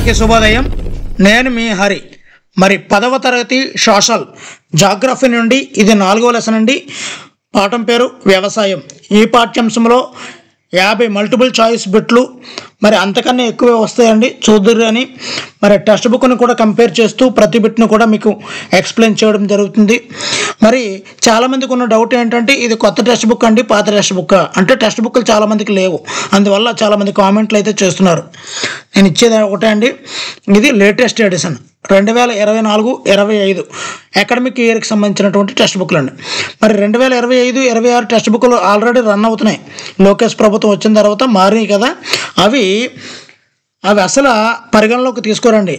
అందరికీ శుభోదయం. నేను మీ హరి. మరి 10వ తరగతి సోషల్ జాగ్రఫీ నుండి ఇది 4వ లెసన్ అండి. పాఠం పేరు వ్యవసాయం. ఈ పాఠ్యాంశంలో 50 మల్టిపుల్ చాయిస్ బిట్లు మరి అంతకన్నా ఎక్కువే వస్తాయండి, చూద్దురు అని. మరి టెక్స్ట్ బుక్ని కూడా కంపేర్ చేస్తూ ప్రతి బిట్ను కూడా మీకు ఎక్స్ప్లెయిన్ చేయడం జరుగుతుంది. మరి చాలామందికి ఉన్న డౌట్ ఏంటంటే ఇది కొత్త టెక్స్ట్ బుక్ అండి, పాత టెక్స్ట్ బుక్ అంటే టెక్స్ట్ బుక్లు చాలామందికి లేవు, అందువల్ల చాలామంది కామెంట్లు అయితే చేస్తున్నారు. నేను ఇచ్చేది ఒకటే అండి, ఇది లేటెస్ట్ ఎడిషన్ 2024-25 అకాడమిక్ ఇయర్కి సంబంధించినటువంటి టెక్స్ట్ బుక్లు అండి. మరి 2025-26 టెక్స్ట్ బుక్లు ఆల్రెడీ రన్ అవుతున్నాయి. లోకేష్ ప్రభుత్వం వచ్చిన తర్వాత మారినాయి కదా, అవి అసలు పరిగణలోకి తీసుకోరండి.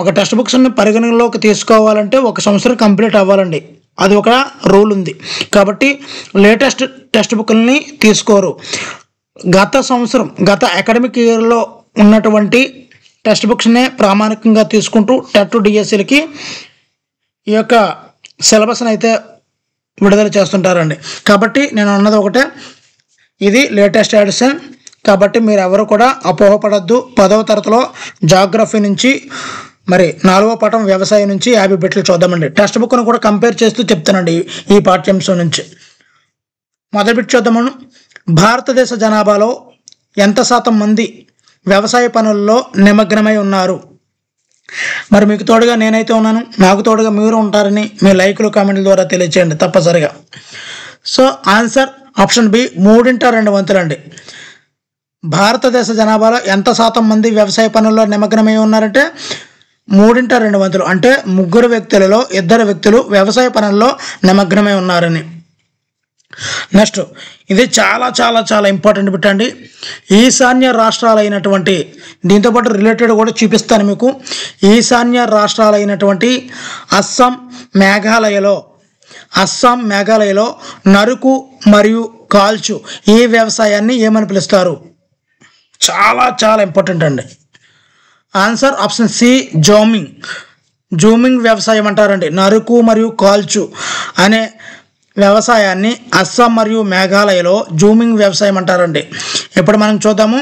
ఒక టెక్స్ట్ బుక్స్ని పరిగణలోకి తీసుకోవాలంటే 1 సంవత్సరం కంప్లీట్ అవ్వాలండి, అది ఒక రూల్ ఉంది. కాబట్టి లేటెస్ట్ టెక్స్ట్ బుక్లని తీసుకోరు. గత అకాడమిక్ ఇయర్లో ఉన్నటువంటి టెక్స్ట్ బుక్స్నే ప్రామాణికంగా తీసుకుంటూ టెట్ డిఎస్సీలకి ఈ యొక్క సిలబస్ని అయితే విడుదల చేస్తుంటారండి. కాబట్టి నేను అన్నది ఒకటే, ఇది లేటెస్ట్ ఎడిషన్. కాబట్టి మీరు ఎవరు కూడా అపోహపడద్దు. 10వ తరగతిలో జాగ్రఫీ నుంచి మరి 4వ పాఠం వ్యవసాయం నుంచి 50 బిట్లు చూద్దామండి. టెక్స్ట్ బుక్ను కూడా కంపేర్ చేస్తూ చెప్తానండి ఈ పాఠ్యాంశం నుంచి. మొదటి బిట్ చూద్దామను. భారతదేశ జనాభాలో ఎంత శాతం మంది వ్యవసాయ పనుల్లో నిమగ్నమై ఉన్నారు? మరి మీకు తోడుగా నేనైతే ఉన్నాను, నాకు తోడుగా మీరు ఉంటారని మీ లైకులు కామెంట్ల ద్వారా తెలియచేయండి తప్పనిసరిగా. సో ఆన్సర్ ఆప్షన్ బి 3/2 అండి. భారతదేశ జనాభాలో ఎంత శాతం మంది వ్యవసాయ పనుల్లో నిమగ్నమై ఉన్నారంటే 3/2, అంటే 3 వ్యక్తులలో 2 వ్యక్తులు వ్యవసాయ పనుల్లో నిమగ్నమై ఉన్నారని. నెక్స్ట్, ఇది చాలా చాలా చాలా ఇంపార్టెంట్ బిట్ అండి. ఈశాన్య రాష్ట్రాలైనటువంటి, దీంతోపాటు రిలేటెడ్ కూడా చూపిస్తాను మీకు. ఈశాన్య రాష్ట్రాలైనటువంటి అస్సాం, మేఘాలయలో నరుకు మరియు కాల్చు ఈ వ్యవసాయాన్ని ఏమని పిలుస్తారు? చాలా చాలా ఇంపార్టెంట్ అండి. ఆన్సర్ ఆప్షన్ సి జూమింగ్ వ్యవసాయం అంటారండి. నరుకు మరియు కాల్చు అనే వ్యవసాయాన్ని అస్సాం మరియు మేఘాలయలో జూమింగ్ వ్యవసాయం అంటారండి. ఇప్పుడు మనం చూద్దాము.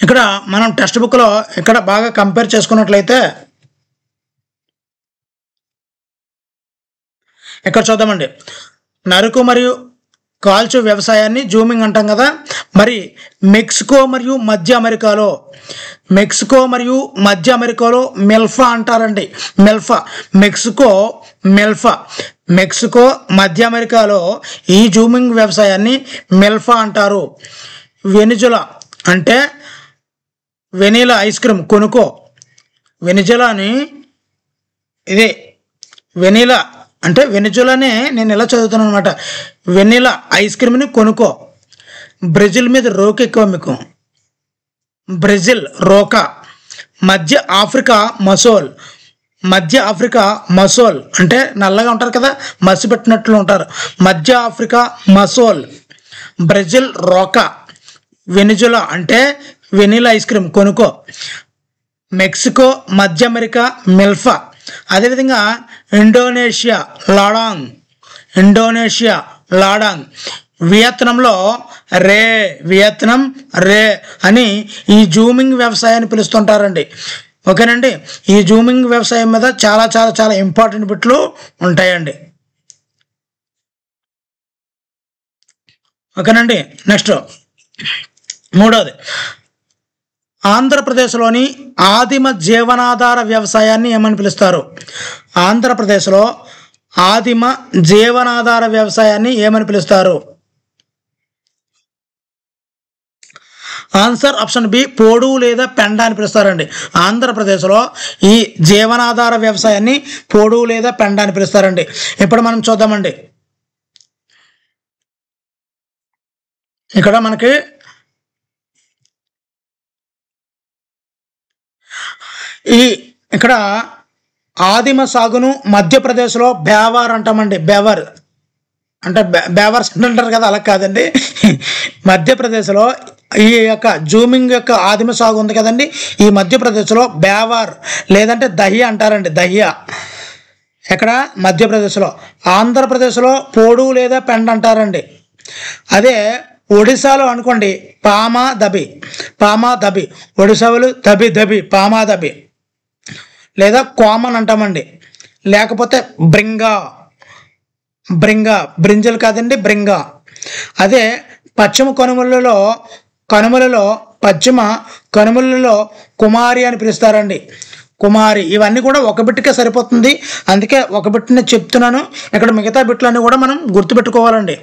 ఇక్కడ మనం టెక్స్ట్ బుక్లో ఇక్కడ బాగా కంపేర్ చేసుకున్నట్లయితే ఇక్కడ చూద్దామండి. నరుకు మరియు కాల్చు వ్యవసాయాన్ని జూమింగ్ అంటాం కదా. మరి మెక్సికో మరియు మధ్య అమెరికాలో మెల్ఫా అంటారండి. మెక్సికో మధ్య అమెరికాలో ఈ జూమింగ్ వ్యవసాయాన్ని మెల్ఫా అంటారు. వెనిజులా అంటే వెనీలా ఐస్ క్రీమ్ కొనుక్కో, వెనీలా అంటే వెనిజులానే నేను ఎలా చదువుతాను అనమాట. వెనీలా ఐస్ క్రీమ్ని కొనుక్కో. బ్రెజిల్ మీద రోక ఎక్కువ మీకు, బ్రెజిల్ రోకా. మధ్య ఆఫ్రికా మసోల్ అంటే నల్లగా ఉంటారు కదా, మసి పెట్టినట్లు ఉంటారు. మధ్య ఆఫ్రికా మసోల్, బ్రెజిల్ రోకా. వెనిజులా అంటే వెనీలా ఐస్ క్రీమ్ కొనుక్కో. మెక్సికో మధ్య అమెరికా మెల్ఫా. అదేవిధంగా ఇండోనేషియా లాడాంగ్. వియత్నాం రే అని ఈ జూమింగ్ వ్యవసాయాన్ని పిలుస్తుంటారండి. ఓకేనండి, ఈ జూమింగ్ వ్యవసాయం మీద చాలా చాలా చాలా ఇంపార్టెంట్ బిట్లు ఉంటాయండి. ఓకేనండి. నెక్స్ట్, మూడవది, ఆంధ్రప్రదేశ్లోని ఆదిమ జీవనాధార వ్యవసాయాన్ని ఏమని పిలుస్తారు? ఆంధ్రప్రదేశ్లో ఆదిమ జీవనాధార వ్యవసాయాన్ని ఏమని పిలుస్తారు? ఆన్సర్ ఆప్షన్ బి పోడు లేదా పెండ అని పిలుస్తారండి. ఆంధ్రప్రదేశ్లో ఈ జీవనాధార వ్యవసాయాన్ని పోడు లేదా పెండ అని పిలుస్తారండి. ఇప్పుడు మనం చూద్దామండి. ఇక్కడ మనకి ఇక్కడ ఆదిమ సాగును మధ్యప్రదేశ్లో బేవార్ అంటామండి. బేవర్ అంటే బేవర్స్ అంటారు కదా, అలా కాదండి. మధ్యప్రదేశ్లో ఈ యొక్క జూమింగ్ యొక్క ఆదిమ సాగు ఉంది కదండి, ఈ మధ్యప్రదేశ్లో బేవార్ లేదంటే దహియా అంటారండి. దహియా ఎక్కడ? మధ్యప్రదేశ్లో. ఆంధ్రప్రదేశ్లో పోడు లేదా పెండ అంటారండి. అదే ఒడిశాలో అనుకోండి పామాదబి, పామాదబి. ఒడిశాలో దబి దబి, పామాదబి. లేదా కామన్ అంటామండి. లేకపోతే బ్రింగా, బ్రింగా, బ్రింజల్ కాదండి, బ్రింగా. అదే పశ్చిమ కనుమలలో పశ్చిమ కనుమలలో కుమారి అని పిలుస్తారండి, కుమారి. ఇవన్నీ కూడా ఒక బిట్టుకే సరిపోతుంది, అందుకే ఒక బిట్టునే చెప్తున్నాను. ఇక్కడ మిగతా బిట్లన్నీ కూడా మనం గుర్తుపెట్టుకోవాలండి.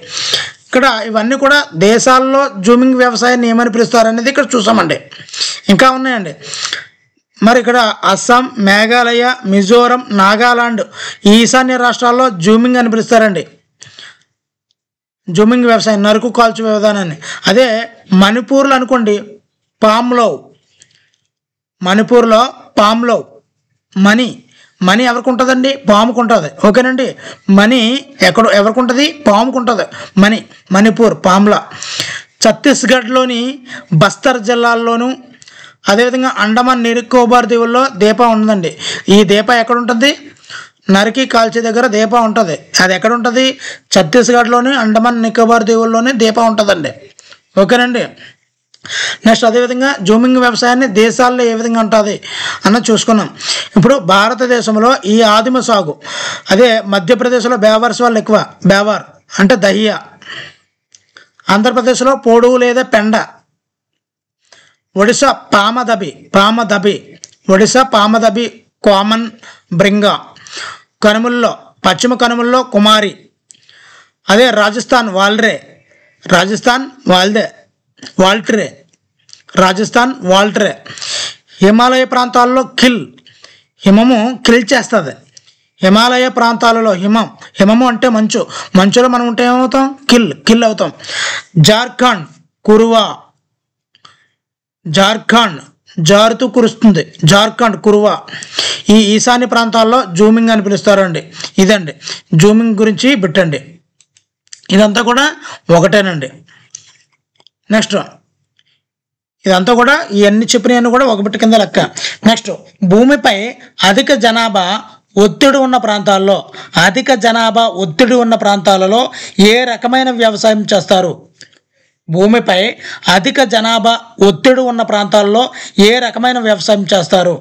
ఇక్కడ ఇవన్నీ కూడా దేశాల్లో జూమింగ్ వ్యవసాయాన్ని ఏమని పిలుస్తారనేది ఇక్కడ చూసామండి. ఇంకా ఉన్నాయండి. మరి ఇక్కడ అస్సాం, మేఘాలయ, మిజోరం, నాగాలాండ్ ఈ ఈశాన్య రాష్ట్రాల్లో జూమింగ్ అని పిలుస్తారండి, జూమింగ్ వ్యవసాయం, నరుకు కాల్చు విధానాన్ని. అదే మణిపూర్లో అనుకోండి పామ్లో, మణిపూర్లో పామ్లో. మణి ఎవరికి ఉంటుందండి? పాముకు ఉంటుంది. ఓకేనండి. మణి ఎవరికి ఉంటుంది? పాముకు ఉంటుంది మణిపూర్ పామ్లా. ఛత్తీస్గఢ్లోని బస్తర్ జిల్లాల్లోనూ, అదేవిధంగా అండమాన్ నికోబార్ దీవుల్లో దీప ఉందండి. ఈ దీప ఎక్కడ ఉంటుంది? నరికి కాల్చే దగ్గర దీప ఉంటుంది. అది ఎక్కడ ఉంటుంది? ఛత్తీస్గఢ్లోని అండమాన్ నికోబార్ దీవుల్లోనే దీప ఉంటుందండి. ఓకేనండి. నెక్స్ట్ అదేవిధంగా జూమింగ్ వ్యవసాయాన్ని దేశాల్లో ఏ విధంగా ఉంటుంది అన్నది చూసుకున్నాం. ఇప్పుడు భారతదేశంలో ఈ ఆదిమ సాగు, అదే మధ్యప్రదేశ్లో బేవర్స్ వాళ్ళు ఎక్కువ, బేవార్ అంటే దహియా. ఆంధ్రప్రదేశ్లో పోడు లేదా పెండ. ఒడిశా పామదబి, ఒడిశా పామదబి, కామన్, బ్రింగా. కనుమల్లో పశ్చిమ కనుమల్లో కుమారి. అదే రాజస్థాన్ వాల్ట్రే, రాజస్థాన్ వాల్ట్రే. హిమాలయ ప్రాంతాల్లో హిమము కిల్ చేస్తుంది. హిమాలయ ప్రాంతాలలో హిమము అంటే మంచులో మనం ఉంటే ఏమవుతాం? కిల్ అవుతాం. జార్ఖండ్ కురువా, జారుతూ కురుస్తుంది, జార్ఖండ్ కురువా. ఈ ఈశాన్య ప్రాంతాల్లో జూమింగ్ అని పిలుస్తారండి. ఇదండి జూమింగ్ గురించి బిట్టండి. ఇదంతా కూడా ఒకటేనండి. నెక్స్ట్ ఇదంతా కూడా ఇవన్నీ చెప్పినవన్నీ కూడా ఒక బిట్టు కింద లెక్క. నెక్స్ట్ భూమిపై అధిక జనాభా ఒత్తిడి ఉన్న ప్రాంతాలలో ఏ రకమైన వ్యవసాయం చేస్తారు? భూమిపై అధిక జనాభా ఒత్తిడి ఉన్న ప్రాంతాల్లో ఏ రకమైన వ్యవసాయం చేస్తారు?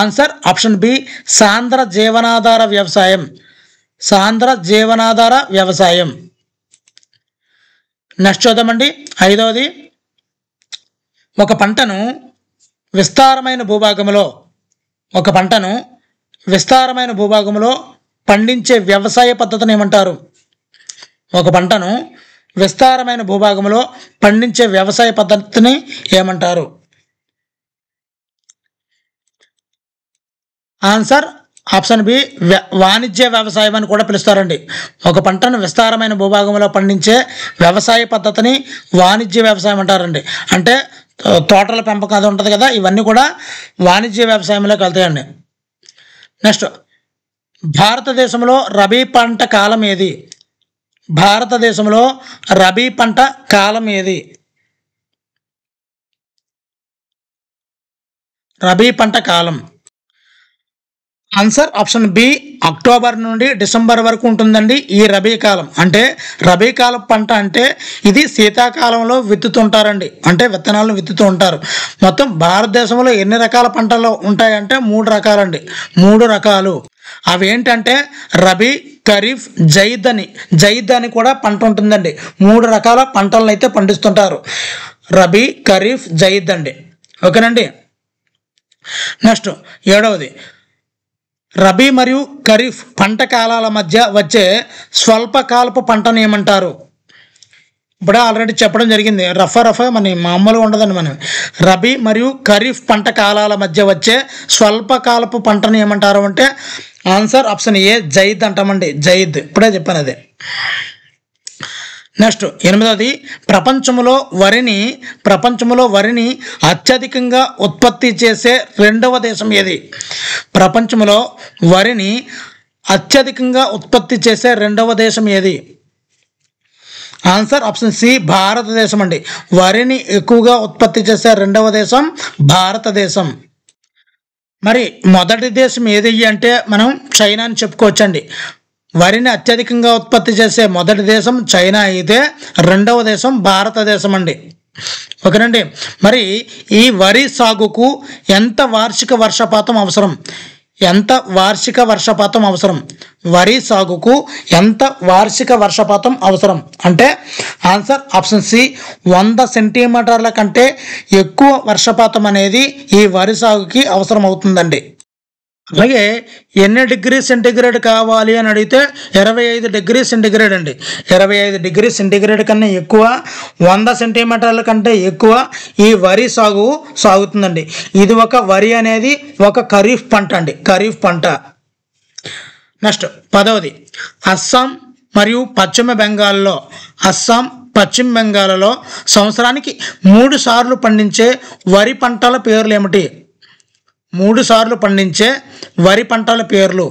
ఆన్సర్ ఆప్షన్ బి, సాంద్ర జీవనాధార వ్యవసాయం. నెక్స్ట్ చూద్దామండి. 5వది, ఒక పంటను విస్తారమైన భూభాగంలో పండించే వ్యవసాయ పద్ధతిని ఏమంటారు? ఒక పంటను విస్తారమైన భూభాగంలో పండించే వ్యవసాయ పద్ధతిని ఏమంటారు? ఆన్సర్ ఆప్షన్ బి, వాణిజ్య వ్యవసాయం అని కూడా పిలుస్తారండి. ఒక పంటను విస్తారమైన భూభాగంలో పండించే వ్యవసాయ పద్ధతిని వాణిజ్య వ్యవసాయం అంటారండి. అంటే తోటల పెంపకం అది ఉంటుంది కదా, ఇవన్నీ కూడా వాణిజ్య వ్యవసాయంలోకి వెళ్తాయండి. నెక్స్ట్ భారతదేశంలో రబీ పంట కాలం ఏది? రబీ పంట కాలం. ఆన్సర్ ఆప్షన్ బి, అక్టోబర్ నుండి డిసెంబర్ వరకు ఉంటుందండి ఈ రబీ కాలం. అంటే రబీ కాలం పంట అంటే ఇది శీతాకాలంలో విత్తుతుంటారండి, అంటే విత్తనాలను విత్తుతూ ఉంటారు. మొత్తం భారతదేశంలో ఎన్ని రకాల పంటలు ఉంటాయంటే 3 రకాలండి, 3 రకాలు. అవి ఏంటంటే రబీ, ఖరీఫ్, జైద్ అని కూడా పంట ఉంటుందండి. 3 రకాల పంటలను అయితే పండిస్తుంటారు, రబీ, ఖరీఫ్, జైద్ అండి. ఓకేనండి. నెక్స్ట్ 7వది, రబీ మరియు ఖరీఫ్ పంట కాలాల మధ్య వచ్చే స్వల్పకాలపు పంటను ఏమంటారు? ఇప్పుడే ఆల్రెడీ చెప్పడం జరిగింది, రఫా మన మామూలుగా ఉండదండి. మనం రబీ మరియు ఖరీఫ్ పంట కాలాల మధ్య వచ్చే స్వల్పకాలపు పంటను ఏమంటారు అంటే ఆన్సర్ ఆప్షన్ ఏ, జైద్ అంటామండి. జైద్ ఇప్పుడే చెప్పాను అదే. నెక్స్ట్ 8వది, ప్రపంచంలో వరిని అత్యధికంగా ఉత్పత్తి చేసే 2వ దేశం ఏది? ప్రపంచంలో వరిని అత్యధికంగా ఉత్పత్తి చేసే 2వ దేశం ఏది? ఆన్సర్ ఆప్షన్ సి, భారతదేశం అండి. వరిని ఎక్కువగా ఉత్పత్తి చేసే 2వ దేశం భారతదేశం. మరి మొదటి దేశం ఏది అంటే మనం చైనా అని చెప్పుకోవచ్చండి. వరిని అత్యధికంగా ఉత్పత్తి చేసే మొదటి దేశం చైనా అయితే రెండవ దేశం భారతదేశం అండి. ఓకేనండి. మరి ఈ వరి సాగుకు ఎంత వార్షిక వర్షపాతం అవసరం? ఎంత వార్షిక వర్షపాతం అవసరం? వరి సాగుకు ఎంత వార్షిక వర్షపాతం అవసరం అంటే ఆన్సర్ ఆప్షన్ సి 100 సెంటీమీటర్ల కంటే ఎక్కువ వర్షపాతం అనేది ఈ వరి సాగుకి అవసరం అవుతుందండి. అలాగే ఎన్ని డిగ్రీ సెంటీగ్రేడ్ కావాలి అని అడిగితే 25 డిగ్రీ సెంటీగ్రేడ్ అండి. 25 డిగ్రీ సెంటీగ్రేడ్ కన్నా ఎక్కువ, 100 సెంటీమీటర్ల కంటే ఎక్కువ ఈ వరి సాగుతుందండి. ఇది వరి అనేది ఒక ఖరీఫ్ పంట అండి, ఖరీఫ్ పంట. నెక్స్ట్ 10వది అస్సాం మరియు పశ్చిమ బెంగాల్లో సంవత్సరానికి 3 సార్లు పండించే వరి పంటల పేర్లు ఏమిటి? 3 సార్లు పండించే వరి పంటల పేర్లు.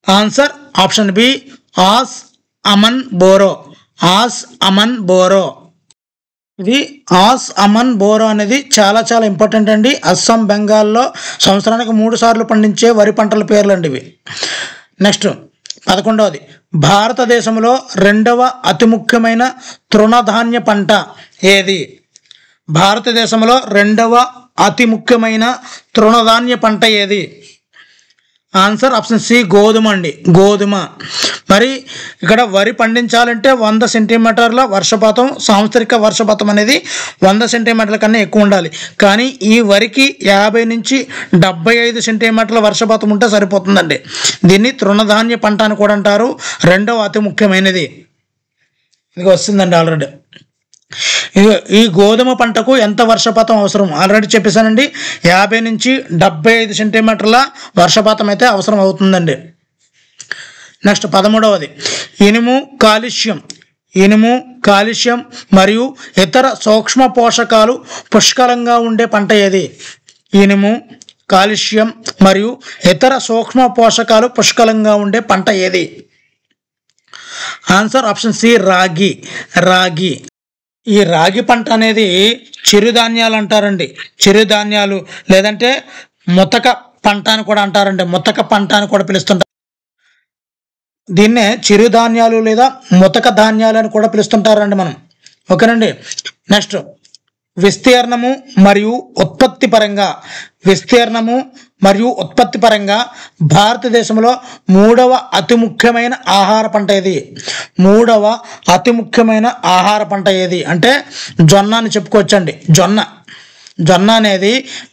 ఆన్సర్ ఆప్షన్ బి ఆస్ అమన్ బోరో. ఇది ఆస్ అమన్ బోరో అనేది చాలా చాలా ఇంపార్టెంట్ అండి. అస్సాం బెంగాల్లో సంవత్సరానికి 3 సార్లు పండించే వరి పంటల పేర్లు అండి ఇవి. నెక్స్ట్ 11వది భారతదేశంలో రెండవ అతి ముఖ్యమైన తృణధాన్య పంట ఏది? భారతదేశంలో రెండవ అతి ముఖ్యమైన తృణధాన్య పంట ఏది? ఆన్సర్ ఆప్షన్ సి గోధుమ అండి, గోధుమ. మరి ఇక్కడ వరి పండించాలంటే 100 సెంటీమీటర్ల వర్షపాతం, సాంవత్సరిక వర్షపాతం అనేది 100 సెంటీమీటర్ల కన్నా ఎక్కువ ఉండాలి. కానీ ఈ వరికి 50 నుంచి 75 సెంటీమీటర్ల వర్షపాతం ఉంటే సరిపోతుందండి. దీన్ని తృణధాన్య పంట అని కూడా అంటారు. రెండవ అతి ముఖ్యమైనది ఇది వస్తుందండి ఆల్రెడీ. ఈ గోధుమ పంటకు ఎంత వర్షపాతం అవసరం ఆల్రెడీ చెప్పేశానండి. 50 నుంచి 75 సెంటీమీటర్ల వర్షపాతం అయితే అవసరం అవుతుందండి. నెక్స్ట్ 13వది ఇనుము, కాల్షియం మరియు ఇతర సూక్ష్మ పోషకాలు పుష్కలంగా ఉండే పంట ఏది? ఇనుము, కాల్షియం మరియు ఇతర సూక్ష్మ పోషకాలు పుష్కలంగా ఉండే పంట ఏది? ఆన్సర్ ఆప్షన్ సి రాగి. ఈ రాగి పంట అనేది చిరుధాన్యాలు అంటారండి. చిరుధాన్యాలు లేదంటే ముతక పంట అని కూడా అంటారండి. ముతక పంట అని కూడా పిలుస్తుంటారు. దీన్నే చిరుధాన్యాలు లేదా ముతక ధాన్యాలు అని కూడా పిలుస్తుంటారండి మనం. ఓకేనండి. నెక్స్ట్ విస్తీర్ణము మరియు ఉత్పత్తి పరంగా భారతదేశంలో 3వ అతి ముఖ్యమైన ఆహార పంట ఏది? 3వ అతి ముఖ్యమైన ఆహార పంట ఏది అంటే జొన్న అని చెప్పుకోవచ్చండి. జొన్న అనేది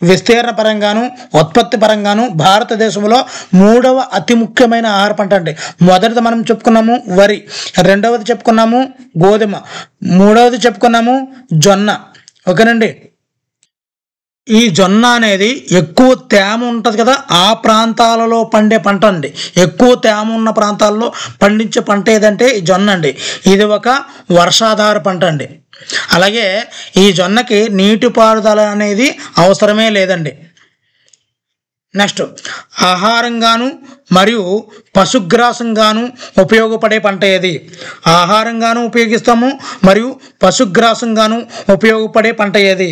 విస్తీర్ణ పరంగాను ఉత్పత్తి పరంగాను భారతదేశంలో 3వ అతి ముఖ్యమైన ఆహార పంట అండి. మొదటిది మనం చెప్పుకున్నాము వరి, రెండవది చెప్పుకున్నాము గోధుమ, మూడవది చెప్పుకున్నాము జొన్న. ఓకేనండి. ఈ జొన్న అనేది ఎక్కువ తేమ ఉంటుంది కదా, ఆ ప్రాంతాలలో పండే పంట అండి. ఎక్కువ తేమ ఉన్న ప్రాంతాల్లో పండించే పంట ఏదంటే ఈ జొన్న అండి. ఇది ఒక వర్షాధార పంట అండి. అలాగే ఈ జొన్నకి నీటిపారుదల అనేది అవసరమే లేదండి. నెక్స్ట్ ఆహారంగాను మరియు పశుగ్రాసంగాను ఉపయోగపడే పంట ఏది? ఆహారంగాను ఉపయోగిస్తాము మరియు పశుగ్రాసంగాను ఉపయోగపడే పంట ఏది?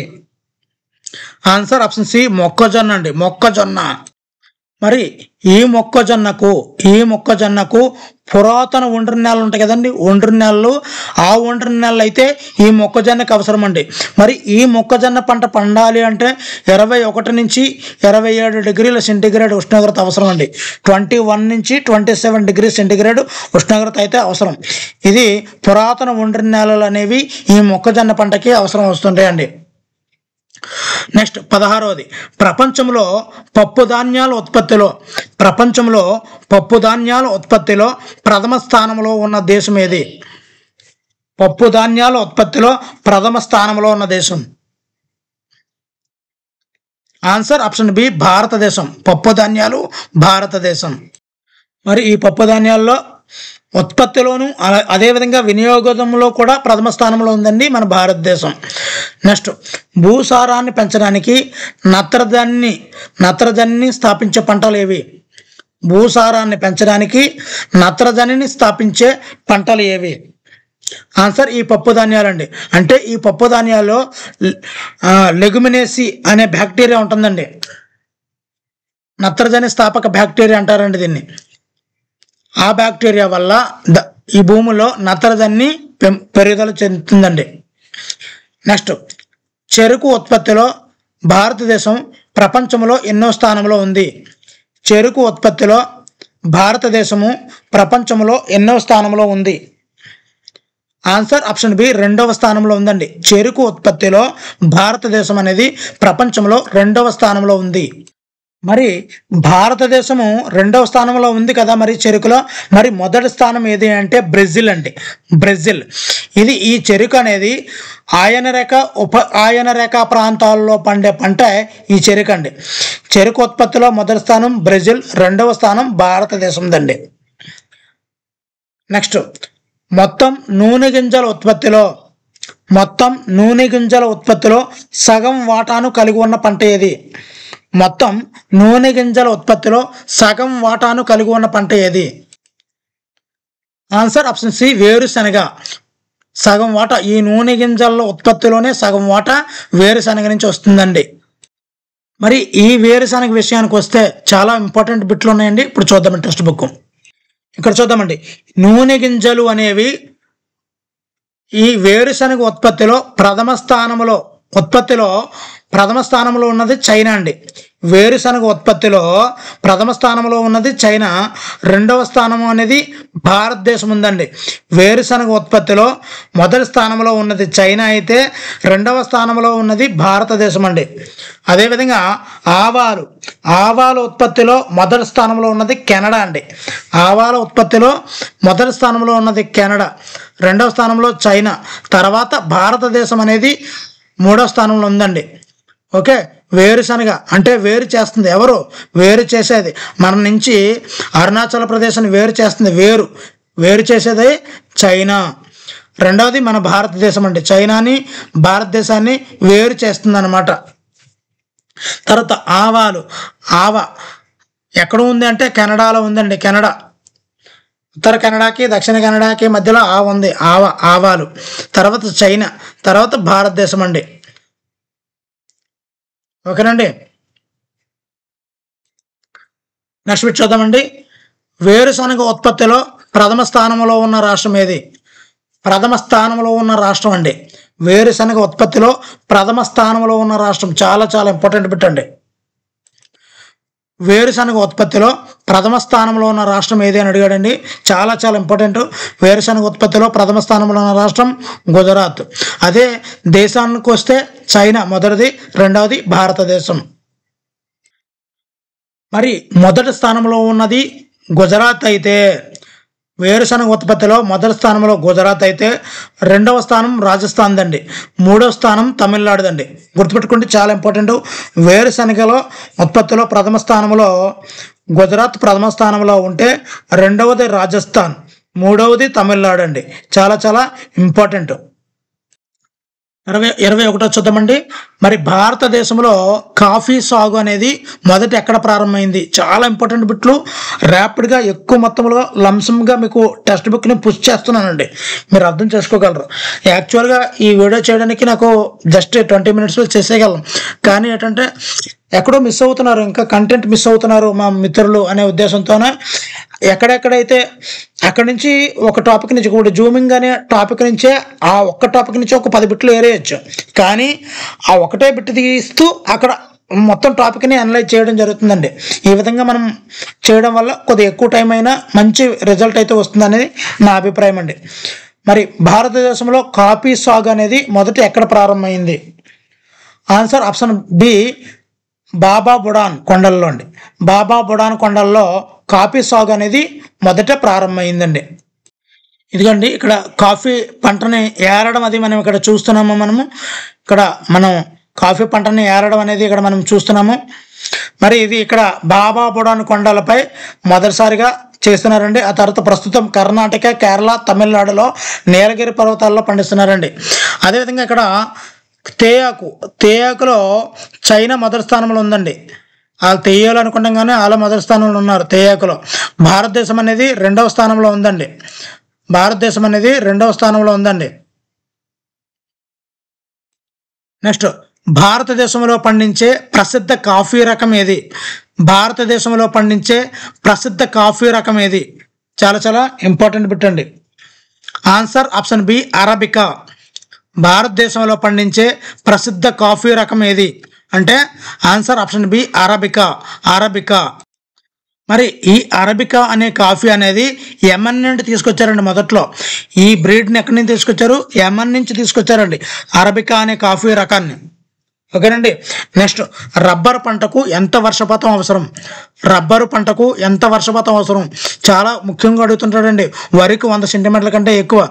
ఆన్సర్ ఆప్షన్ సి మొక్కజొన్న అండి, మొక్కజొన్న. మరి ఈ మొక్కజొన్నకు పురాతన ఒండ్రు నేలలు ఉంటాయి కదండి, ఒండ్రు నేలలు. ఆ ఒండ్రు నేలలు అయితే ఈ మొక్కజొన్నకు అవసరం అండి. మరి ఈ మొక్కజొన్న పంట పండాలి అంటే 21 నుంచి 27 డిగ్రీల సెంటీగ్రేడ్ ఉష్ణోగ్రత అవసరం అండి. 21 నుంచి 27 డిగ్రీ సెంటీగ్రేడ్ ఉష్ణోగ్రత అయితే అవసరం. ఇది పురాతన ఒండ్రు నేలలు అనేవి ఈ మొక్కజొన్న పంటకి అవసరం వస్తుంటాయండి. నెక్స్ట్ 16వది ప్రపంచంలో పప్పు ధాన్యాల ఉత్పత్తిలో ప్రథమ స్థానంలో ఉన్న దేశం ఏది? పప్పు ధాన్యాల ఉత్పత్తిలో ప్రథమ స్థానంలో ఉన్న దేశం. ఆన్సర్ ఆప్షన్ బి భారతదేశం. పప్పు ధాన్యాలు భారతదేశం. మరి ఈ పప్పు ధాన్యాల్లో ఉత్పత్తిలోను అదేవిధంగా వినియోగంలో కూడా ప్రథమ స్థానంలో ఉందండి మన భారతదేశం. నెక్స్ట్ భూసారాన్ని పెంచడానికి నత్రజనిని స్థాపించే పంటలు ఏవి? భూసారాన్ని పెంచడానికి నత్రజనిని స్థాపించే పంటలు ఏవి? ఆన్సర్ ఈ పప్పు ధాన్యాలండి. అంటే ఈ పప్పు ధాన్యాల్లో లెగుమినేసి అనే బ్యాక్టీరియా ఉంటుందండి. నత్రజని స్థాపక బ్యాక్టీరియా అంటారండి దీన్ని. ఆ బ్యాక్టీరియా వల్ల ఈ భూమిలో నత్రజని పెరుగుదల చెందుతుందండి. నెక్స్ట్, చెరుకు ఉత్పత్తిలో భారతదేశం ప్రపంచంలో ఎన్నో స్థానంలో ఉంది? చెరుకు ఉత్పత్తిలో భారతదేశము ప్రపంచంలో ఎన్నో స్థానంలో ఉంది? ఆన్సర్ ఆప్షన్ బి, 2వ స్థానంలో ఉందండి. చెరుకు ఉత్పత్తిలో భారతదేశం అనేది ప్రపంచంలో 2వ స్థానంలో ఉంది. మరి భారతదేశము 2వ స్థానంలో ఉంది కదా మరి చెరుకులో, మరి మొదటి స్థానం ఏది అంటే బ్రెజిల్ అండి. బ్రెజిల్. ఇది ఈ చెరుకు అనేది ఆయనరేఖ ఉప ఆయనరేఖ ప్రాంతాల్లో పండే పంట ఈ చెరుకు అండి. చెరుకు ఉత్పత్తిలో మొదటి స్థానం బ్రెజిల్, 2వ స్థానం భారతదేశందండి. నెక్స్ట్, మొత్తం నూనె గింజల ఉత్పత్తిలో సగం వాటాను కలిగి ఉన్న పంట ఏది? మొత్తం నూనె గింజల ఉత్పత్తిలో సగం వాటాను కలిగి ఉన్న పంట ఏది? ఆన్సర్ ఆప్షన్ సి, వేరుశనగ. సగం వాటా ఈ నూనె గింజల ఉత్పత్తిలోనే సగం వాటా వేరుశనగ నుంచి వస్తుందండి. మరి ఈ వేరుశనగ విషయానికి వస్తే చాలా ఇంపార్టెంట్ బిట్లు ఉన్నాయండి. ఇప్పుడు చూద్దామండి టెక్స్ట్ బుక్. ఇక్కడ చూద్దామండి. నూనె గింజలు అనేవి ఈ వేరుశనగ ఉత్పత్తిలో ప్రథమ స్థానంలో ఉన్నది చైనా అండి. వేరుశనగ ఉత్పత్తిలో ప్రథమ స్థానంలో ఉన్నది చైనా, 2వ స్థానం అనేది భారతదేశం ఉందండి. వేరుశనగ ఉత్పత్తిలో మొదటి స్థానంలో ఉన్నది చైనా అయితే 2వ స్థానంలో ఉన్నది భారతదేశం అండి. అదేవిధంగా ఆవాల ఉత్పత్తిలో మొదటి స్థానంలో ఉన్నది కెనడా అండి. ఆవాల ఉత్పత్తిలో మొదటి స్థానంలో ఉన్నది కెనడా, 2వ స్థానంలో చైనా, తర్వాత భారతదేశం అనేది 3వ స్థానంలో ఉందండి. ఓకే, వేరుశనగ అంటే వేరు చేస్తుంది ఎవరు? వేరు చేసేది మన నుంచి అరుణాచల్ ప్రదేశ్ని వేరు చేస్తుంది. వేరు చేసేది చైనా. 2వది మన భారతదేశం అండి. చైనాని భారతదేశాన్ని వేరు చేస్తుంది అన్నమాట. తర్వాత ఆవ ఎక్కడ ఉంది అంటే కెనడాలో ఉందండి. కెనడా, ఉత్తర కెనడాకి దక్షిణ కెనడాకి మధ్యలో ఉంది ఆవాలు. తర్వాత చైనా, తర్వాత భారతదేశం అండి. ఓకేనండి. నెక్స్ట్ బిట్ చూద్దామండి. వేరుశనగ ఉత్పత్తిలో ప్రథమ స్థానంలో ఉన్న రాష్ట్రం ఏది? ప్రథమ స్థానంలో ఉన్న రాష్ట్రం అండి. వేరుశనగ ఉత్పత్తిలో ప్రథమ స్థానంలో ఉన్న రాష్ట్రం చాలా చాలా ఇంపార్టెంట్ బిట్ అండి. వేరుశనగ ఉత్పత్తిలో ప్రథమ స్థానంలో ఉన్న రాష్ట్రం ఏది అని అడిగాడండి. చాలా చాలా ఇంపార్టెంట్. వేరుశనగ ఉత్పత్తిలో ప్రథమ స్థానంలో ఉన్న రాష్ట్రం గుజరాత్. అదే దేశానికి వస్తే చైనా మొదటిది, 2వది భారతదేశం. మరి మొదటి స్థానంలో ఉన్నది గుజరాత్ అయితే, వేరుశనగ ఉత్పత్తిలో మొదటి స్థానంలో గుజరాత్ అయితే 2వ స్థానం రాజస్థాన్ దండి, 3వ స్థానం తమిళనాడుదండి. గుర్తుపెట్టుకోండి, చాలా ఇంపార్టెంట్. వేరుశనగలో ఉత్పత్తిలో ప్రథమ స్థానంలో గుజరాత్ ప్రథమ స్థానంలో ఉంటే 2వది రాజస్థాన్, 3వది తమిళనాడు అండి. చాలా చాలా ఇంపార్టెంట్. 21 చూద్దామండి. మరి భారతదేశంలో కాఫీ సాగు అనేది మొదట ఎక్కడ ప్రారంభమైంది? చాలా ఇంపార్టెంట్ బిట్లు. ర్యాపిడ్గా ఎక్కువ మొత్తంలో లంసంగా మీకు టెక్స్ట్ బుక్ని పుష్ చేస్తున్నానండి, మీరు అర్థం చేసుకోగలరు. యాక్చువల్గా ఈ వీడియో చేయడానికి నాకు జస్ట్ 20 మినిట్స్లో చేసేయగలం. కానీ ఏంటంటే ఎక్కడో మిస్ అవుతున్నారు, ఇంకా కంటెంట్ మిస్ అవుతున్నారు మా మిత్రులు అనే ఉద్దేశంతోనే ఎక్కడెక్కడైతే అక్కడి నుంచి ఒక టాపిక్ నుంచి ఇప్పుడు జూమింగ్ అనే టాపిక్ నుంచే ఆ ఒక్క టాపిక్ నుంచి ఒక 10 బిట్లు ఏరేయచ్చు. కానీ ఆ ఒకటే బిట్ తీస్తూ అక్కడ మొత్తం టాపిక్ని అనలైజ్ చేయడం జరుగుతుందండి. ఈ విధంగా మనం చేయడం వల్ల కొద్దిగా ఎక్కువ టైం అయినా మంచి రిజల్ట్ అయితే వస్తుందనేది నా అభిప్రాయం అండి. మరి భారతదేశంలో కాఫీ సాగు అనేది మొదట ఎక్కడ ప్రారంభమైంది? ఆన్సర్ ఆప్షన్ బి, బాబా బుడాన్ కొండల్లో అండి. బాబా బుడాన్ కొండల్లో కాఫీ సాగు అనేది మొదట ప్రారంభమైందండి. ఇదిగోండి ఇక్కడ కాఫీ పంటని ఏరడం అది మనం ఇక్కడ చూస్తున్నాము. మనం కాఫీ పంటని ఏరడం అనేది ఇక్కడ మనం చూస్తున్నాము. మరి ఇది ఇక్కడ బాబా బుడాన్ కొండలపై మొదటిసారిగా చేస్తున్నారండి. ఆ తర్వాత ప్రస్తుతం కర్ణాటక, కేరళ, తమిళనాడులో నీలగిరి పర్వతాల్లో పండిస్తున్నారండి. అదేవిధంగా ఇక్కడ తేయాకులో చైనా మొదటి స్థానంలో ఉందండి. వాళ్ళు తెయ్యాలి అనుకుంటాం కానీ వాళ్ళ మొదటి స్థానంలో ఉన్నారు తేయాకులో. భారతదేశం అనేది 2వ స్థానంలో ఉందండి. నెక్స్ట్ భారతదేశంలో పండించే ప్రసిద్ధ కాఫీ రకం ఏది? భారతదేశంలో పండించే ప్రసిద్ధ కాఫీ రకం ఏది? చాలా చాలా ఇంపార్టెంట్ బిట్ అండి. Answer option B arabica. భారతదేశంలో పండించే ప్రసిద్ధ కాఫీ రకం ఏది అంటే answer option B arabica. Arabica. మరి ఈ అరబికా అనే కాఫీ అనేది యెమెన్ నుండి తీసుకొచ్చారండి. మొదట్లో ఈ బ్రీడ్ని ఎక్కడి నుంచి తీసుకొచ్చారు? యెమెన్ నుంచి తీసుకొచ్చారండి అరబికా అనే కాఫీ రకాన్ని. ఓకేనండి. నెక్స్ట్, రబ్బర్ పంటకు ఎంత వర్షపాతం అవసరం? రబ్బరు పంటకు ఎంత వర్షపాతం అవసరం? చాలా ముఖ్యంగా అడుగుతుంటాడండి. వరికి 100 సెంటీమీటర్ల కంటే ఎక్కువ,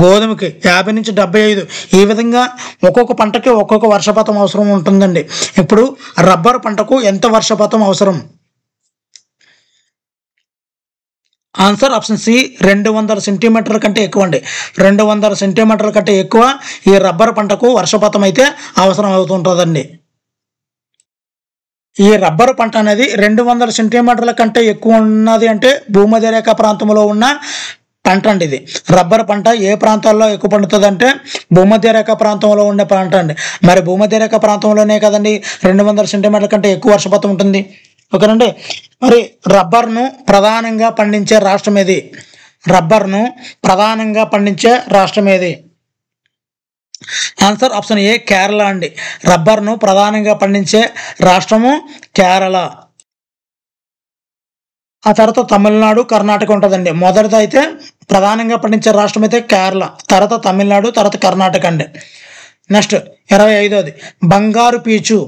గోధుమకి 50 నుంచి 75, ఈ విధంగా ఒక్కొక్క పంటకి ఒక్కొక్క వర్షపాతం అవసరం ఉంటుందండి. ఇప్పుడు రబ్బరు పంటకు ఎంత వర్షపాతం అవసరం? ఆన్సర్ ఆప్షన్ సి 200 సెంటీమీటర్ల కంటే ఎక్కువ అండి. 200 సెంటీమీటర్ల కంటే ఎక్కువ ఈ రబ్బర్ పంటకు వర్షపాతం అయితే అవసరం అవుతుంటుందండి. ఈ రబ్బరు పంట అనేది 200 సెంటీమీటర్ల కంటే ఎక్కువ ఉన్నది అంటే భూమధ్య రేఖ ప్రాంతంలో ఉన్న పంట అండి. ఇది రబ్బర్ పంట ఏ ప్రాంతాల్లో ఎక్కువ పండుతుంది అంటే భూమధ్య రేఖ ప్రాంతంలో ఉండే పంట అండి. మరి భూమధ్య రేఖ ప్రాంతంలోనే కదండి 200 సెంటీమీటర్ల కంటే ఎక్కువ వర్షపాతం ఉంటుంది. ఓకేనండి. మరి రబ్బర్ను ప్రధానంగా పండించే రాష్ట్రం ఏది? రబ్బర్ను ప్రధానంగా పండించే రాష్ట్రం ఏది? ఆన్సర్ ఆప్షన్ ఏ కేరళ అండి. రబ్బర్ను ప్రధానంగా పండించే రాష్ట్రము కేరళ. ఆ తర్వాత తమిళనాడు, కర్ణాటక ఉంటుందండి. మొదటిది అయితే ప్రధానంగా పండించే రాష్ట్రం అయితే కేరళ, తర్వాత తమిళనాడు, తర్వాత కర్ణాటక అండి. నెక్స్ట్ 25వది, బంగారు పీచు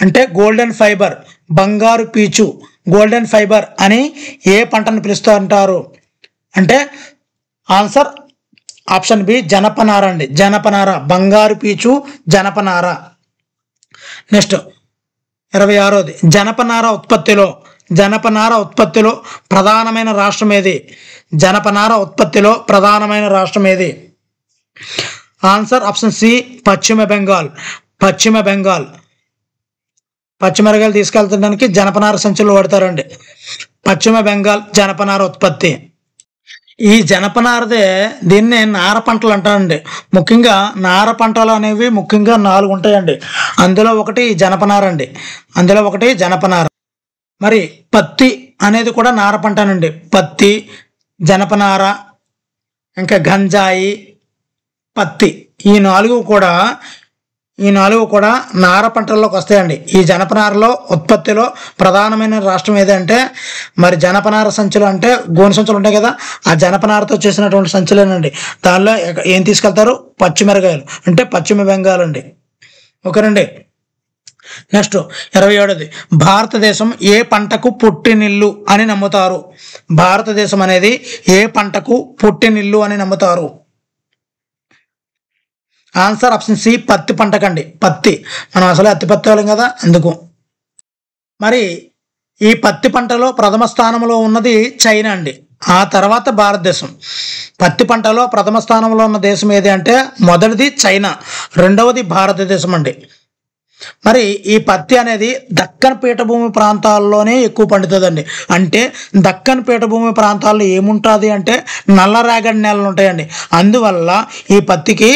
అంటే గోల్డెన్ ఫైబర్. బంగారు పీచు గోల్డెన్ ఫైబర్ అని ఏ పంటను పిలుస్తూ అంటారు అంటే ఆన్సర్ ఆప్షన్ బి జనపనార అండి. జనపనార. బంగారు పీచు జనపనార. నెక్స్ట్ 26వది, జనపనార ఉత్పత్తిలో ప్రధానమైన రాష్ట్రం ఏది? జనపనార ఉత్పత్తిలో ప్రధానమైన రాష్ట్రం ఏది? ఆన్సర్ ఆప్షన్ సి పశ్చిమ బెంగాల్. పశ్చిమ బెంగాల్. పచ్చిమిరకాయలు తీసుకెళ్తడానికి జనపనార సంచులు వాడతారండి. పశ్చిమ బెంగాల్ జనపనార ఉత్పత్తి. ఈ జనపనారదే దీన్ని నార పంటలు అంటారండి. ముఖ్యంగా నార పంటలు అనేవి ముఖ్యంగా 4 ఉంటాయండి. అందులో ఒకటి జనపనార అండి. అందులో ఒకటి జనపనార. మరి పత్తి అనేది కూడా నార పంటనండి. పత్తి, జనపనార, ఇంకా గంజాయి, పత్తి, ఈ నాలుగు కూడా నార పంటల్లోకి వస్తాయండి. ఈ జనపనారలో ఉత్పత్తిలో ప్రధానమైన రాష్ట్రం ఏదంటే మరి జనపనార సంచులు అంటే గోనె సంచులు ఉంటాయి కదా, ఆ జనపనారతో చేసినటువంటి సంచులేనండి. దానిలో ఏం తీసుకెళ్తారు? పచ్చిమిరకాయలు అంటే పశ్చిమ బెంగాల్ అండి. ఓకేనండి. నెక్స్ట్ 27వది, భారతదేశం ఏ పంటకు పుట్టినిల్లు అని నమ్ముతారు? భారతదేశం అనేది ఏ పంటకు పుట్టినిల్లు అని నమ్ముతారు? ఆన్సర్ ఆప్షన్ సి పత్తి పంటకండి. పత్తి. మనం అసలే పత్తి వాళ్ళం కదా, అందుకు. మరి ఈ పత్తి పంటలో ప్రథమ స్థానంలో ఉన్నది చైనా అండి. ఆ తర్వాత భారతదేశం. పత్తి పంటలో ప్రథమ స్థానంలో ఉన్న దేశం ఏది అంటే మొదటిది చైనా, రెండవది భారతదేశం అండి. మరి ఈ పత్తి అనేది దక్కన్ పీఠభూమి ప్రాంతాల్లోనే ఎక్కువ పండుతుందండి. అంటే దక్కన్ పీఠభూమి ప్రాంతాల్లో ఏముంటుంది అంటే నల్లరేగడి నేలలు ఉంటాయండి. అందువల్ల ఈ పత్తికి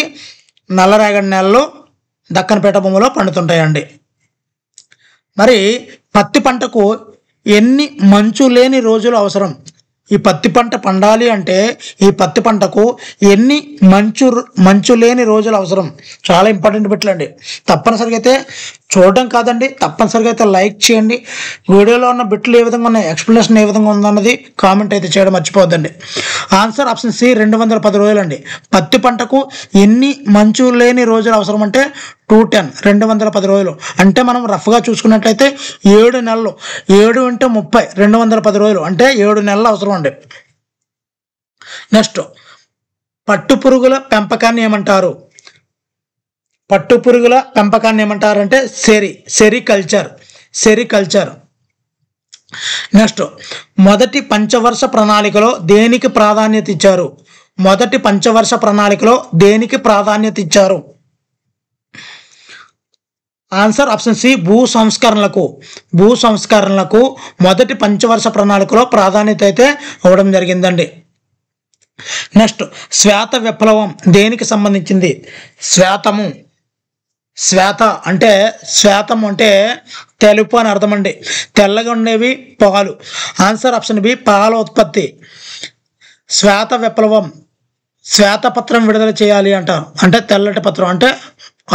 నల్లరేగడి నేలలు దక్కన్ పీఠభూమిలో పండుతుంటాయండి. మరి పత్తి పంటకు ఎన్ని మంచు లేని రోజులు అవసరం? ఈ పత్తి పంట పండాలి అంటే ఈ పత్తి పంటకు ఎన్ని మంచు లేని రోజులు అవసరం? చాలా ఇంపార్టెంట్ బిట్లండి. తప్పనిసరిగా అయితే చూడడం కాదండి, తప్పనిసరిగా అయితే లైక్ చేయండి. వీడియోలో ఉన్న బిట్లు ఏ విధంగా ఉన్నాయి, ఎక్స్ప్లెనేషన్ ఏ విధంగా ఉందన్నది కామెంట్ అయితే చేయడం మర్చిపోవద్దండి. ఆన్సర్ ఆప్షన్ సి 210 రోజులు అండి. పత్తి పంటకు ఎన్ని మంచు లేని రోజులు అవసరం అంటే 210 రోజులు. అంటే మనం రఫ్గా చూసుకున్నట్లయితే 7 నెలలు. 7 × 30 210 రోజులు అంటే 7 నెలలు అవసరం అండి. నెక్స్ట్, పట్టుపురుగుల పెంపకాన్ని ఏమంటారు? పట్టుపురుగుల పెంపకాన్ని ఏమంటారంటే సెరికల్చర్. నెక్స్ట్, మొదటి పంచవర్ష ప్రణాళికలో దేనికి ప్రాధాన్యత ఇచ్చారు? మొదటి పంచవర్ష ప్రణాళికలో దేనికి ప్రాధాన్యత ఇచ్చారు? ఆన్సర్ ఆప్షన్ సి భూ సంస్కరణలకు మొదటి పంచవర్ష ప్రణాళికలో ప్రాధాన్యత అయితే ఇవ్వడం జరిగిందండి. నెక్స్ట్, శ్వేత విప్లవం దేనికి సంబంధించింది? శ్వేత అంటే శ్వేతం అంటే తెలుపు అని అర్థం అండి. తెల్లగా ఉండేవి పాలు. ఆన్సర్ ఆప్షన్ బి పాల ఉత్పత్తి. శ్వేత విప్లవం, శ్వేతపత్రం విడుదల చేయాలి అంట, అంటే తెల్లటి పత్రం అంటే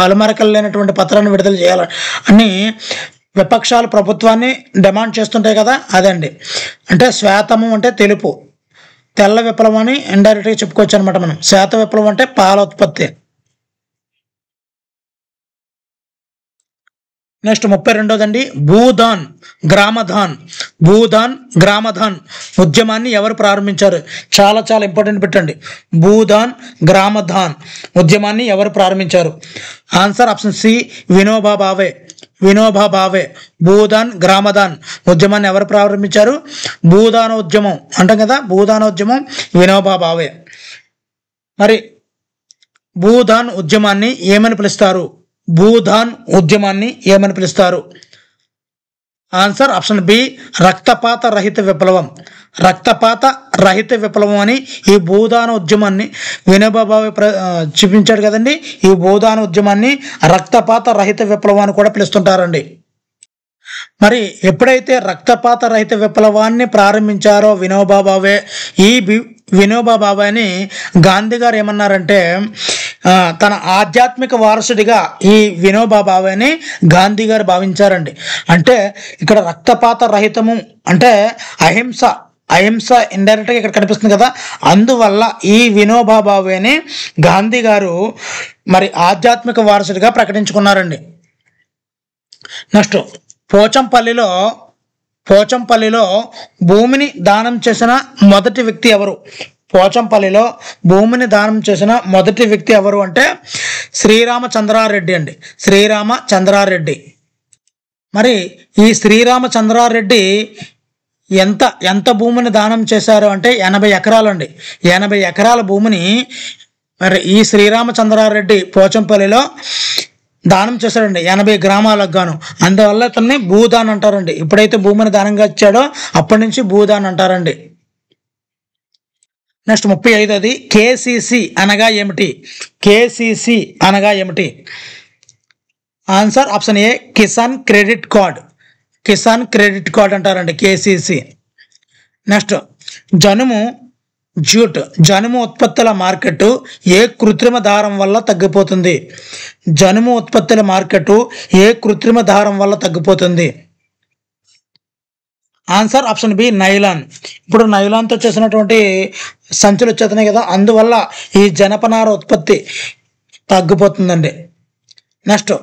అలమరకలు లేనటువంటి పత్రాన్ని విడుదల చేయాలి అని విపక్షాలు ప్రభుత్వాన్ని డిమాండ్ చేస్తుంటాయి కదా, అదండి. అంటే శ్వేతము అంటే తెలుపు, తెల్ల విప్లవం అని ఇండైరెక్ట్గా చెప్పుకోవచ్చు అనమాట మనం. శ్వేత విప్లవం అంటే పాల ఉత్పత్తి. నెక్స్ట్ 32దండి, భూదాన్ గ్రామధాన్. భూదాన్ గ్రామధాన్ ఉద్యమాన్ని ఎవరు ప్రారంభించారు? చాలా చాలా ఇంపార్టెంట్ పెట్టండి. భూదాన్ గ్రామధాన్ ఉద్యమాన్ని ఎవరు ప్రారంభించారు? Answer option C Vinoba Bhave. Vinoba Bhave Bhoodan Gramdan ఉద్యమాన్ని ఎవరు ప్రారంభించారు? భూదాన ఉద్యమం అంటాం కదా, భూదాన ఉద్యమం వినోబా భావే. మరి భూదాన్ ఉద్యమాన్ని ఏమని పిలుస్తారు? భూదాన్ ఉద్యమాన్ని ఏమని పిలుస్తారు? ఆన్సర్ ఆప్షన్ బి రక్తపాత రహిత విప్లవం. రక్తపాత రహిత విప్లవం అని ఈ భూదాన ఉద్యమాన్ని వినోబా భావే చూపించాడు కదండి. ఈ భూదాన ఉద్యమాన్ని రక్తపాత రహిత విప్లవం అని కూడా పిలుస్తుంటారండి. మరి ఎప్పుడైతే రక్తపాత రహిత విప్లవాన్ని ప్రారంభించారో వినోబా భావే, ఈ వినోబా భావేని గాంధీ గారు ఏమన్నారంటే తన ఆధ్యాత్మిక వారసుడిగా ఈ వినోబా భావేని గాంధీ గారు భావించారండి. అంటే ఇక్కడ రక్తపాత రహితము అంటే అహింస, అహింస ఇండైరెక్ట్గా ఇక్కడ కనిపిస్తుంది కదా, అందువల్ల ఈ వినోబా భావేని గాంధీ గారు మరి ఆధ్యాత్మిక వారసుడిగా ప్రకటించుకున్నారండి. నెక్స్ట్ పోచంపల్లిలో భూమిని దానం చేసిన మొదటి వ్యక్తి ఎవరు? పోచంపల్లిలో భూమిని దానం చేసిన మొదటి వ్యక్తి ఎవరు అంటే శ్రీరామచంద్రారెడ్డి అండి. శ్రీరామచంద్రారెడ్డి. మరి ఈ శ్రీరామచంద్రారెడ్డి ఎంత భూమిని దానం చేశారు అంటే 80 ఎకరాలు అండి. 80 ఎకరాల భూమిని మరి ఈ శ్రీరామచంద్రారెడ్డి పోచంపల్లిలో దానం చేశాడండి 80 గ్రామాలకు గాను. అందువల్ల ఇతన్ని భూదాన్ అంటారండి. ఎప్పుడైతే భూమిని దానంగా ఇచ్చాడో అప్పటి నుంచి భూదాన్ అంటారండి. నెక్స్ట్ 35ది, కేసీసీ అనగా ఏమిటి? కేసీసీ అనగా ఏమిటి? Answer option A Kisan credit card. Kisan credit card అంటారండి కేసీసీ. నెక్స్ట్ జనుము ఉత్పత్తుల మార్కెట్ ఏ కృత్రిమ దారం వల్ల తగ్గిపోతుంది? జనుము ఉత్పత్తుల మార్కెట్ ఏ కృత్రిమ దారం వల్ల తగ్గిపోతుంది? Answer option B nylon. ఇప్పుడు నైలాన్తో చేసినటువంటి సంచులు వచ్చేస్తున్నాయి కదా, అందువల్ల ఈ జనపనార ఉత్పత్తి తగ్గిపోతుందండి. నెక్స్ట్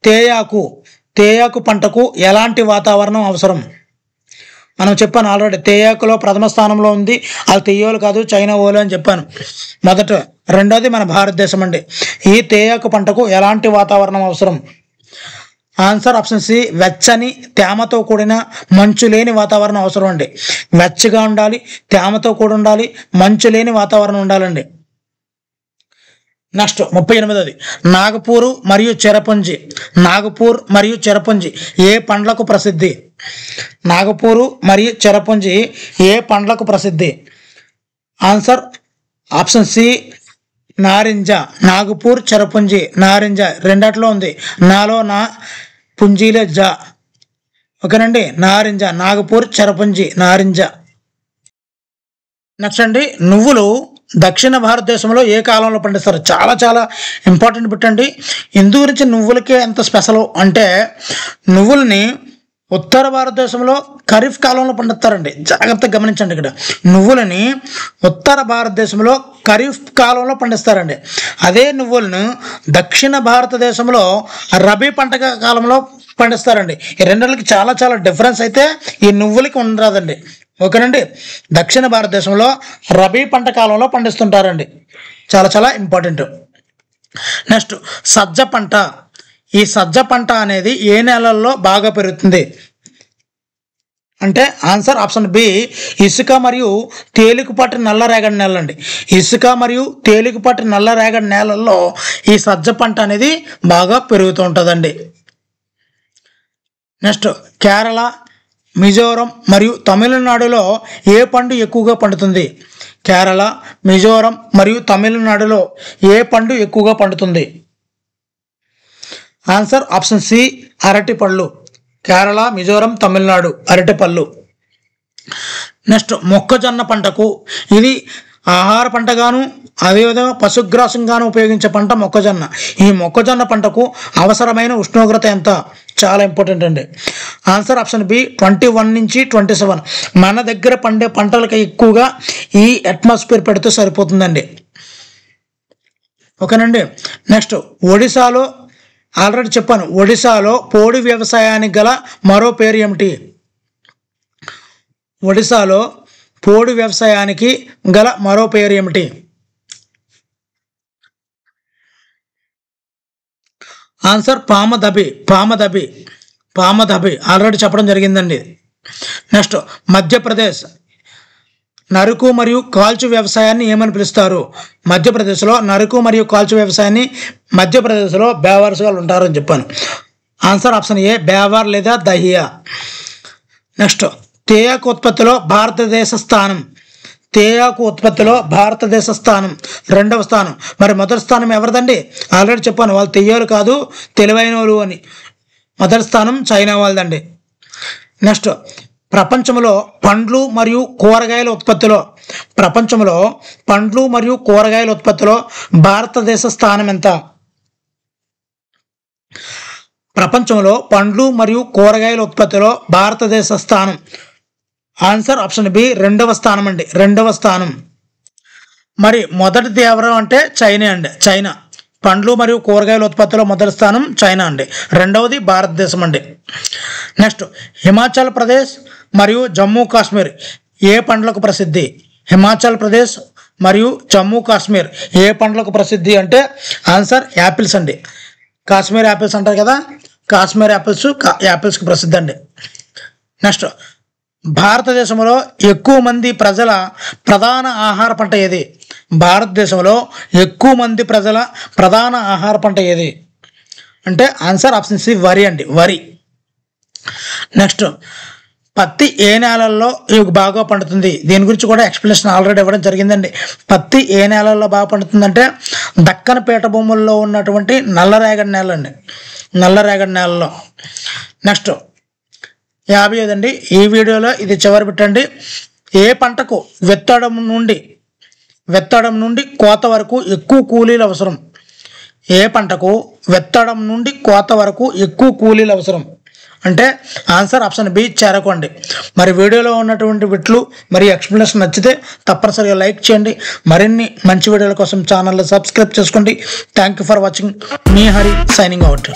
తేయాకు పంటకు ఎలాంటి వాతావరణం అవసరం? మనం చెప్పాను ఆల్రెడీ, తేయాకులో ప్రథమ స్థానంలో ఉంది అది తెయ్యోలు కాదు చైనా ఓలు అని చెప్పాను మొదట. రెండోది మన భారతదేశం అండి. ఈ తేయాకు పంటకు ఎలాంటి వాతావరణం అవసరం? ఆన్సర్ ఆప్షన్ సి వెచ్చని తేమతో కూడిన మంచు లేని వాతావరణం అవసరం అండి. వెచ్చగా ఉండాలి, తేమతో కూడి ఉండాలి, మంచు లేని వాతావరణం ఉండాలండి. నెక్స్ట్ 38ది, నాగపూర్ మరియు చెరపుంజి ఏ పండ్లకు ప్రసిద్ధి? నాగపూరు మరియు చెరపుంజి ఏ పండ్లకు ప్రసిద్ధి? ఆన్సర్ ఆప్షన్ సి నారింజ. నాగపూర్ చెరపుంజి నారింజ రెండట్లో ఉంది, నాలో నా పుంజీలే జా. ఓకేనండి, నారింజ, నాగపూర్ చెరపుంజి నారింజ. నెక్స్ట్ అండి, నువ్వులు దక్షిణ భారతదేశంలో ఏ కాలంలో పండిస్తారు? చాలా చాలా ఇంపార్టెంట్ పెట్టండి. ఇందు గురించి నువ్వులకే ఎంత స్పెషల్ అంటే నువ్వుల్ని ఉత్తర భారతదేశంలో ఖరీఫ్ కాలంలో పండిస్తారండి. జాగ్రత్తగా గమనించండి, ఇక్కడ నువ్వులని ఉత్తర భారతదేశంలో ఖరీఫ్ కాలంలో పండిస్తారండి. అదే నువ్వులను దక్షిణ భారతదేశంలో రబీ పంట కాలంలో పండిస్తారండి. ఈ రెండుకి చాలా చాలా డిఫరెన్స్ అయితే ఈ నువ్వులకి ఉండరాదండి. ఓకేనండి, దక్షిణ భారతదేశంలో రబీ పంట కాలంలో పండిస్తుంటారండి. చాలా చాలా ఇంపార్టెంట్. నెక్స్ట్ సజ్జ పంట. ఈ సజ్జ పంట అనేది ఏ నెలల్లో బాగా పెరుగుతుంది అంటే ఆన్సర్ ఆప్షన్ బి ఇసుక మరియు తేలికపాటి నల్లరేగడి నేలలు అండి. ఇసుక మరియు తేలికపాటి నల్లరేగడి నేలల్లో ఈ సజ్జ పంట అనేది బాగా పెరుగుతూ ఉంటుందండి. నెక్స్ట్ కేరళ, మిజోరం మరియు తమిళనాడులో ఏ పండు ఎక్కువగా పండుతుంది? కేరళ, మిజోరం మరియు తమిళనాడులో ఏ పండు ఎక్కువగా పండుతుంది? ఆన్సర్ ఆప్షన్ సి అరటిపళ్ళు. కేరళ, మిజోరం, తమిళనాడు అరటిపళ్ళు. నెక్స్ట్ మొక్కజొన్న పంటకు, ఇది ఆహార పంటగాను అదేవిధంగా పశుగ్రాసంగాను ఉపయోగించే పంట మొక్కజొన్న. ఈ మొక్కజొన్న పంటకు అవసరమైన ఉష్ణోగ్రత ఎంత? చాలా ఇంపార్టెంట్ అండి. ఆన్సర్ ఆప్షన్ బి 21 నుంచి 27. మన దగ్గర పండే పంటలకు ఎక్కువగా ఈ అట్మాస్ఫియర్ పెడితే సరిపోతుందండి. ఓకేనండి. నెక్స్ట్ ఒడిశాలో, ఆల్రెడీ చెప్పాను, ఒడిశాలో పోడు వ్యవసాయానికి గల మరో పేరు ఏమిటి? ఒడిశాలో పోడు వ్యవసాయానికి గల మరో పేరు ఏమిటి? ఆన్సర్ పామదబి. పామదబి పామదబి ఆల్రెడీ చెప్పడం జరిగిందండి. నెక్స్ట్ మధ్యప్రదేశ్ నరుకు మరియు కాల్చు వ్యవసాయాన్ని ఏమని పిలుస్తారు? మధ్యప్రదేశ్లో నరుకు మరియు కాల్చు వ్యవసాయాన్ని మధ్యప్రదేశ్లో బేవార్స్గా ఉంటారని చెప్పాను. ఆన్సర్ ఆప్షన్ ఏ బేవార్ లేదా దహియా. నెక్స్ట్ తేయాకు ఉత్పత్తిలో భారతదేశ స్థానం. తేయాకు ఉత్పత్తిలో భారతదేశ స్థానం 2వ స్థానం. మరి మొదటి స్థానం ఎవరిదండి? ఆల్రెడీ చెప్పాను, వాళ్ళు తెయ్యోలు కాదు తెలివైన వాళ్ళు అని. మొదటి స్థానం చైనా వాళ్ళదండి. నెక్స్ట్ ప్రపంచంలో పండ్లు మరియు కూరగాయల ఉత్పత్తిలో, ప్రపంచంలో పండ్లు మరియు కూరగాయల ఉత్పత్తిలో భారతదేశ స్థానం ఎంత? ప్రపంచంలో పండ్లు మరియు కూరగాయల ఉత్పత్తిలో భారతదేశ స్థానం. ఆన్సర్ ఆప్షన్ బి 2వ స్థానం అండి. 2వ స్థానం. మరి మొదటిది ఎవరు అంటే చైనా అండి. చైనా పండ్లు మరియు కూరగాయల ఉత్పత్తిలో మొదటి స్థానం చైనా అండి. 2వది భారతదేశం అండి. నెక్స్ట్ హిమాచల్ ప్రదేశ్ మరియు జమ్మూ కాశ్మీర్ ఏ పండ్లకు ప్రసిద్ధి? హిమాచల్ ప్రదేశ్ మరియు జమ్మూ కాశ్మీర్ ఏ పండ్లకు ప్రసిద్ధి అంటే ఆన్సర్ యాపిల్స్ అండి. కాశ్మీర్ యాపిల్స్ అంటారు కదా, కాశ్మీర్ యాపిల్స్కి ప్రసిద్ధి అండి. నెక్స్ట్ భారతదేశంలో ఎక్కువ మంది ప్రజల ప్రధాన ఆహార పంట ఏది? భారతదేశంలో ఎక్కువ మంది ప్రజల ప్రధాన ఆహార పంట ఏది అంటే ఆన్సర్ ఆప్షన్ సి వరి అండి. వరి. నెక్స్ట్ పత్తి ఏ నేలల్లో బాగా పండుతుంది? దీని గురించి కూడా ఎక్స్ప్లెనేషన్ ఆల్రెడీ ఇవ్వడం జరిగిందండి. పత్తి ఏ నేలల్లో బాగా పండుతుందంటే దక్కన పీఠభూముల్లో ఉన్నటువంటి నల్లరేగడి నేలండి. నల్లరేగడి నేలలో. నెక్స్ట్ 55 అండి. ఈ వీడియోలో ఇది చివరి పెట్టండి. ఏ పంటకు విత్తడం నుండి కోత వరకు ఎక్కువ కూలీలు అవసరం? ఏ పంటకు విత్తడం నుండి కోత వరకు ఎక్కువ కూలీలు అవసరం అంటే ఆన్సర్ ఆప్షన్ బి చెరకు అండి. మరి వీడియోలో ఉన్నటువంటి బిట్లు మరి ఎక్స్ప్లెనేషన్ నచ్చితే తప్పనిసరిగా లైక్ చేయండి. మరిన్ని మంచి వీడియోల కోసం ఛానల్ని సబ్స్క్రైబ్ చేసుకోండి. Thank you for watching. Me Hari signing out.